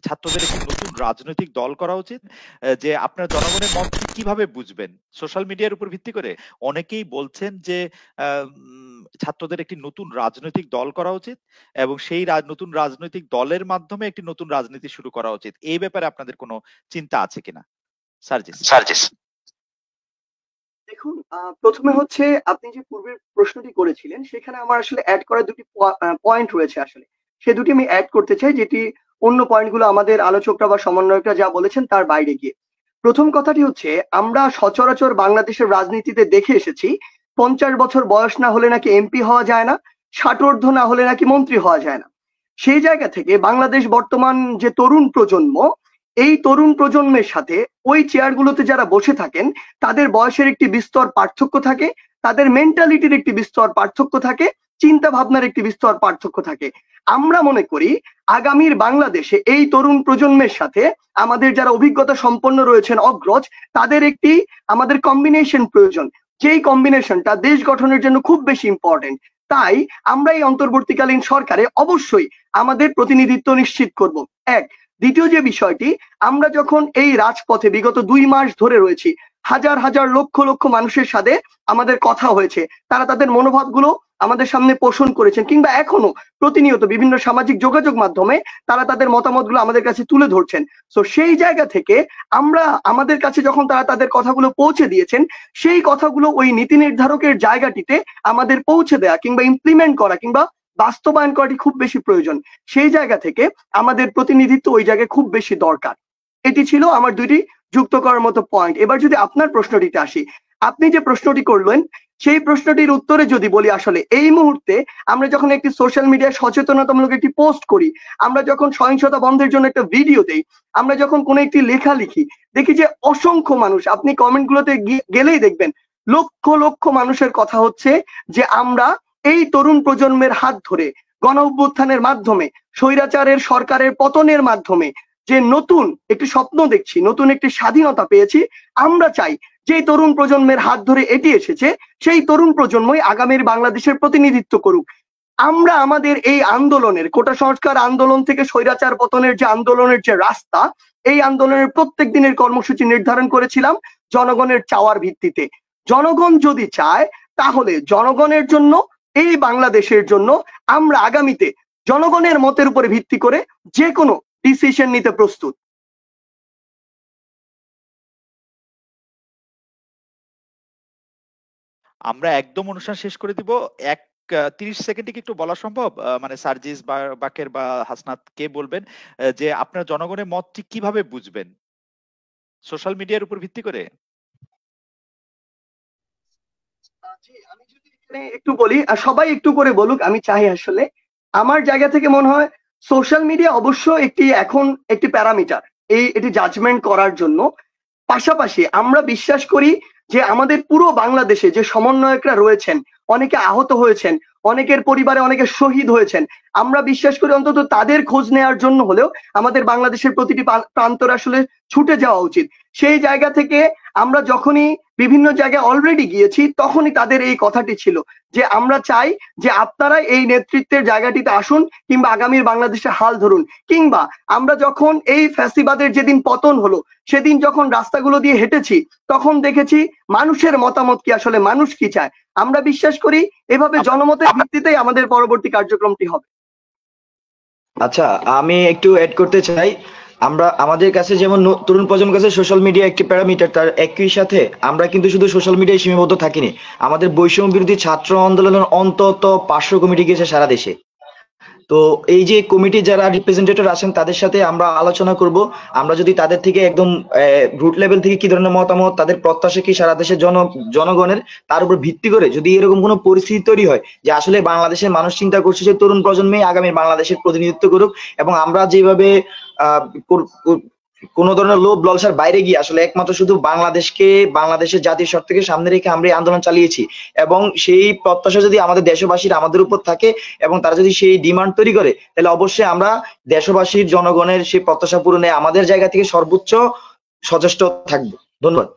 ছাত্রদের একটি নতুন রাজনৈতিক দল করা উচিত? যে আপনার জনগণের মত কিভাবে বুঝবেন? সোশ্যাল মিডিয়ার উপর ভিত্তি করে? অনেকেই বলছেন যে ছাত্রদের একটি নতুন রাজনৈতিক দল করা উচিত এবং সেই নতুন রাজনৈতিক দলের মাধ্যমে একটি নতুন রাজনীতি শুরু করা উচিত। এই ব্যাপারে আপনাদের কোনো চিন্তা আছে কিনা? সার্জিস। দেখুন, প্রথমে হচ্ছে আপনি যে পূর্বের প্রশ্নটি করেছিলেন সেখানে আমার আসলে অ্যাড করা দুটি পয়েন্ট রয়েছে আসলে। সে দুটি আমি অ্যাড করতে চাই, যেটি অন্য পয়েন্টগুলো আমাদের আলোচকরা বা সমন্বয়করা যা বলেছেন তার বাইরে গিয়ে। প্রথম কথাটি হচ্ছে, আমরা সচরাচর বাংলাদেশের রাজনীতিতে দেখে এসেছি 50 বছর বয়স না হলে নাকি এমপি হওয়া যায় না, 60 ঊর্ধ্ব না হলে নাকি মন্ত্রী হওয়া যায় না। সেই জায়গা থেকে বাংলাদেশ বর্তমান যে তরুণ প্রজন্ম, এই তরুণ প্রজন্মের সাথে ওই চেয়ারগুলোতে যারা বসে থাকেন তাদের বয়সের একটি বিস্তর পার্থক্য থাকে, তাদের মেন্টালিটির একটি বিস্তর পার্থক্য থাকে, চিন্তা ভাবনার একটি বিস্তর পার্থক্য থাকে। আমরা মনে করি আগামীর বাংলাদেশে এই তরুণ প্রজন্মের সাথে আমাদের যারা অভিজ্ঞতা সম্পন্ন রয়েছেন অগ্রজ, তাদের একটি আমাদের কম্বিনেশন প্রয়োজন, যেই কম্বিনেশনটা দেশ গঠনের জন্য খুব বেশি ইম্পর্টেন্ট। তাই আমরা এই অন্তর্বর্তীকালীন সরকারে অবশ্যই আমাদের প্রতিনিধিত্ব নিশ্চিত করব। এক। দ্বিতীয় যে বিষয়টি, আমরা যখন এই রাজপথে বিগত 2 মাস ধরে রয়েছি, হাজার হাজার লক্ষ লক্ষ মানুষের সাথে আমাদের কথা হয়েছে, তারা তাদের মনোভাবগুলো আমাদের সামনে পোষণ করেছেন, কিংবা এখনো প্রতিনিয়ত বিভিন্ন সামাজিক যোগাযোগ মাধ্যমে তারা তাদের মতামতগুলো আমাদের কাছে তুলে ধরছেন। তো সেই জায়গা থেকে আমরা আমাদের কাছে যখন তারা তাদের কথাগুলো পৌঁছে দিয়েছেন, সেই কথাগুলো ওই নীতি নির্ধারকের জায়গাটিতে আমাদের পৌঁছে দেয়া কিংবা ইমপ্লিমেন্ট করা কিংবা বাস্তবায়ন করাটি খুব বেশি প্রয়োজন। সেই জায়গা থেকে আমাদের প্রতিনিধিত্ব ওই জায়গায় খুব বেশি দরকার। এটি ছিল আমার দুটি যুক্ত করার মতো পয়েন্ট। এবার যদি আপনার প্রশ্নটিতে আসি, আপনি যে প্রশ্নটি করলেন সেই প্রশ্নটির উত্তরে যদি বলি, আসলে এই মুহূর্তে আমরা যখন একটি সোশ্যাল মিডিয়ায় সচেতনতামূলক একটি পোস্ট করি, আমরা যখন সহিংসতা বন্ধের জন্য একটা ভিডিও দেই, আমরা যখন কোনো একটি লেখা লিখি, দেখি যে অসংখ্য মানুষ, আপনি কমেন্টগুলোতে গেলেই দেখবেন লক্ষ লক্ষ মানুষের কথা হচ্ছে যে আমরা এই তরুণ প্রজন্মের হাত ধরে গণ অভ্যুত্থানের মাধ্যমে, স্বৈরাচারের সরকারের পতনের মাধ্যমে যে নতুন একটি স্বপ্ন দেখছি, নতুন একটি স্বাধীনতা পেয়েছি। আমরা চাই যে তরুণ প্রজন্মের হাত ধরে এটি এসেছে, সেই তরুণ প্রজন্মই আগামীর বাংলাদেশের প্রতিনিধিত্ব করুক। আমরা আমাদের এই আন্দোলনের, কোটা সংস্কার আন্দোলন থেকে স্বৈরাচার পতনের যে আন্দোলনের যে রাস্তা, এই আন্দোলনের প্রত্যেক দিনের কর্মসূচি নির্ধারণ করেছিলাম জনগণের চাওয়ার ভিত্তিতে। জনগণ যদি চায়, তাহলে জনগণের জন্য, এই বাংলাদেশের জন্য আমরা আগামীতে জনগণের মতের উপরে ভিত্তি করে যে কোনো ডিসিশন নিতে প্রস্তুত। আমরা একদম অনুষ্ঠান শেষ করে দিব। 30 সেকেন্ডে কি একটু বলা সম্ভব? মানে সার্জিস বা বাকের বা হাসনাত কে বলবেন যে আপনার জনগণের মত ঠিক কিভাবে বুঝবেন? সোশ্যাল মিডিয়ার উপর ভিত্তি করে? আমি যদি এখানে একটু বলি, সবাই একটু করে বলুক, আমি চাই আসলে আমার জায়গা থেকে মনে হয় সোশ্যাল মিডিয়া অবশ্য এখন একটি প্যারামিটার এটি জাজমেন্ট করার জন্য। পাশাপাশি আমরা বিশ্বাস করি যে আমাদের পুরো বাংলাদেশে যে সমন্বয়করা রয়েছেন, অনেকে আহত হয়েছেন, অনেকের পরিবারে অনেকে শহীদ হয়েছেন, আমরা বিশ্বাস করি অন্তত তাদের খোঁজ নেওয়ার জন্য হলেও আমাদের বাংলাদেশের প্রতিটি প্রান্তরে আসলে ছুটে যাওয়া উচিত। সেই জায়গা থেকে আমরা যখনই বিভিন্ন জায়গায় অলরেডি গিয়েছি, তখনই তাদের এই কথাটি ছিল যে আমরা চাই যে আপনারা এই নেতৃত্বের জায়গাটিতে আসুন, কিংবা আগামীর বাংলাদেশে হাল ধরুন। কিংবা আমরা যখন এই ফ্যাসিবাদের যেদিন পতন হলো, সেদিন যখন রাস্তাগুলো দিয়ে হেঁটেছি, তখন দেখেছি মানুষের মতামত কি, আসলে মানুষ কি চায়। আমরা বিশ্বাস করি এভাবে জনমতের ভিত্তিতেই আমাদের পরবর্তী কার্যক্রমটি হবে। আচ্ছা, আমি একটু অ্যাড করতে চাই। আমরা আমাদের কাছে যেমন তরুণ প্রজন্মের কাছে সোশ্যাল মিডিয়া একটি প্যারামিটার, তার একই সাথে আমরা কিন্তু শুধু সোশ্যাল মিডিয়ায় সীমাবদ্ধ থাকিনি। আমাদের বৈষম্য বিরোধী ছাত্র আন্দোলনের অন্তত 500 কমিটি গিয়েছে সারা দেশে। তো এই যে কমিটি যারা রিপ্রেজেন্টেটিভ আছেন, তাদের সাথে আমরা আলোচনা করব। আমরা যদি তাদের থেকে একদম রুট লেভেল থেকে কি ধরনের মতামত, তাদের প্রত্যাশা কি সারা দেশের জনগণের, তার উপর ভিত্তি করে যদি এরকম কোনো পরিস্থিতি তৈরি হয় যে আসলে বাংলাদেশের মানুষ চিন্তা করছে যে তরুণ প্রজন্মই আগামী বাংলাদেশের প্রতিনিধিত্ব করুক, এবং আমরা যেভাবে কোন ধরনের লোভ লালসার বাইরে গিয়ে আসলে একমাত্র শুধু বাংলাদেশের জাতীয় স্বার্থকে সামনে রেখে আমরা এই আন্দোলন চালিয়েছি, এবং সেই প্রত্যাশা যদি আমাদের দেশবাসীর আমাদের উপর থাকে এবং তারা যদি সেই ডিমান্ড তৈরি করে, তাহলে অবশ্যই আমরা দেশবাসীর জনগণের সেই প্রত্যাশা পূরণে আমাদের জায়গা থেকে সর্বোচ্চ সচেষ্ট থাকবো। ধন্যবাদ।